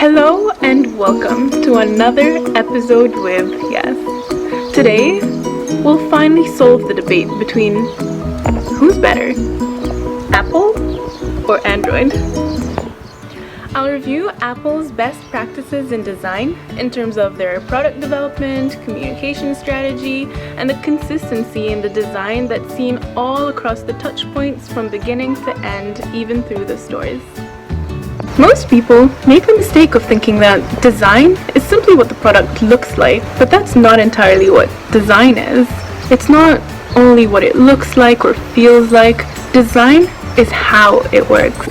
Hello and welcome to another episode with Yes. Today, we'll finally solve the debate between who's better, Apple or Android. I'll review Apple's best practices in design in terms of their product development, communication strategy, and the consistency in the design that's seen all across the touch points from beginning to end, even through the stores. Most people make the mistake of thinking that design is simply what the product looks like, but that's not entirely what design is. It's not only what it looks like or feels like. Design is how it works.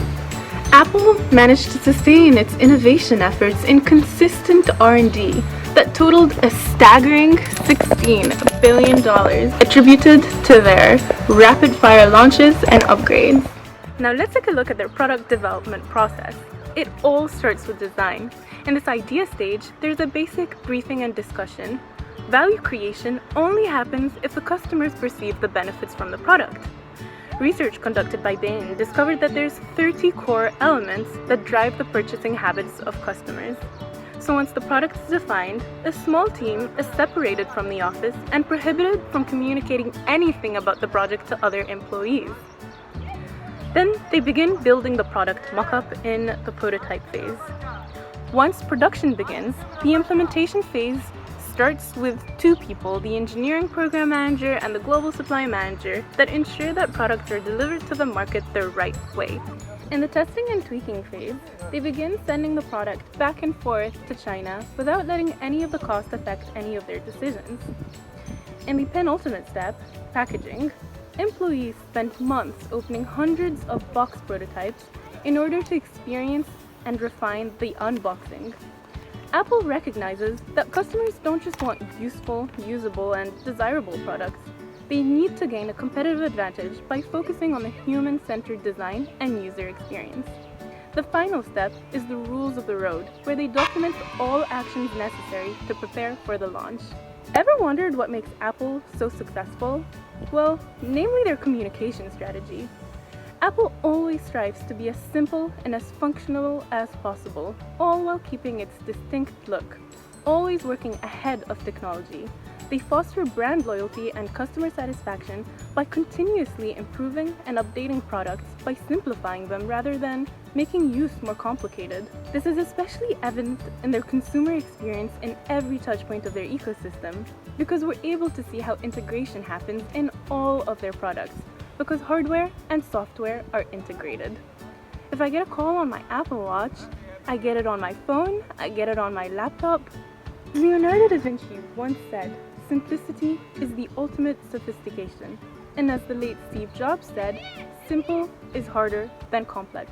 Apple managed to sustain its innovation efforts in consistent R&D that totaled a staggering $16 billion, attributed to their rapid-fire launches and upgrades. Now let's take a look at their product development process. It all starts with design. In this idea stage, there's a basic briefing and discussion. Value creation only happens if the customers perceive the benefits from the product. Research conducted by Bain discovered that there's 30 core elements that drive the purchasing habits of customers. So once the product is defined, a small team is separated from the office and prohibited from communicating anything about the project to other employees. Then they begin building the product mock-up in the prototype phase. Once production begins, the implementation phase starts with two people, the engineering program manager and the global supply manager, that ensure that products are delivered to the market the right way. In the testing and tweaking phase, they begin sending the product back and forth to China without letting any of the cost affect any of their decisions. In the penultimate step, packaging, employees spend months opening hundreds of box prototypes in order to experience and refine the unboxing. Apple recognizes that customers don't just want useful, usable, and desirable products. They need to gain a competitive advantage by focusing on the human-centered design and user experience. The final step is the rules of the road, where they document all actions necessary to prepare for the launch. Ever wondered what makes Apple so successful? Well, namely their communication strategy. Apple always strives to be as simple and as functional as possible, all while keeping its distinct look, always working ahead of technology. They foster brand loyalty and customer satisfaction by continuously improving and updating products by simplifying them rather than making use more complicated. This is especially evident in their consumer experience in every touchpoint of their ecosystem, because we're able to see how integration happens in all of their products, because hardware and software are integrated. If I get a call on my Apple Watch, I get it on my phone, I get it on my laptop. Leonardo da Vinci once said, "Simplicity is the ultimate sophistication." And as the late Steve Jobs said, "Simple is harder than complex."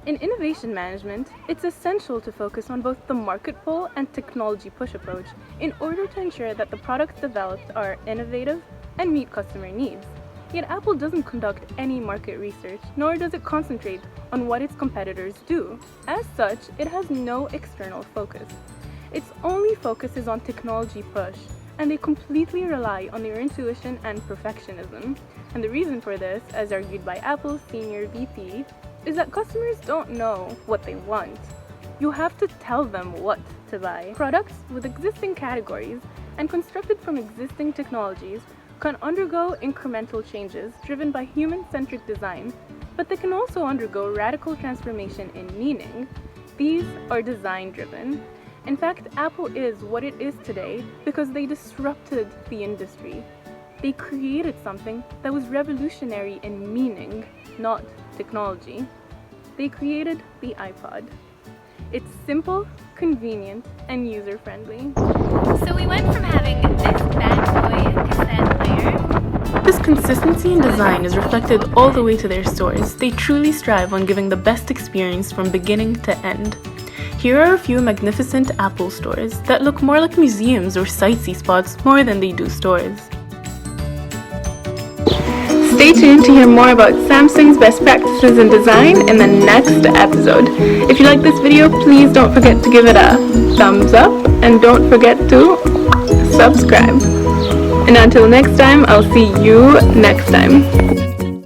In innovation management, it's essential to focus on both the market pull and technology push approach in order to ensure that the products developed are innovative and meet customer needs. Yet Apple doesn't conduct any market research, nor does it concentrate on what its competitors do. As such, it has no external focus. Its only focus is on technology push, and they completely rely on their intuition and perfectionism. And the reason for this, as argued by Apple's senior VP, is that customers don't know what they want. You have to tell them what to buy. Products with existing categories and constructed from existing technologies can undergo incremental changes driven by human-centric design, but they can also undergo radical transformation in meaning. These are design-driven. In fact, Apple is what it is today because they disrupted the industry. They created something that was revolutionary in meaning, not technology. They created the iPod. It's simple, convenient, and user-friendly. So we went from having this bad boy cassette player. This consistency in design is reflected all the way to their stores. They truly strive on giving the best experience from beginning to end. Here are a few magnificent Apple stores that look more like museums or sightsee spots more than they do stores. Stay tuned to hear more about Samsung's best practices in design in the next episode. If you like this video, please don't forget to give it a thumbs up and don't forget to subscribe. And until next time, I'll see you next time.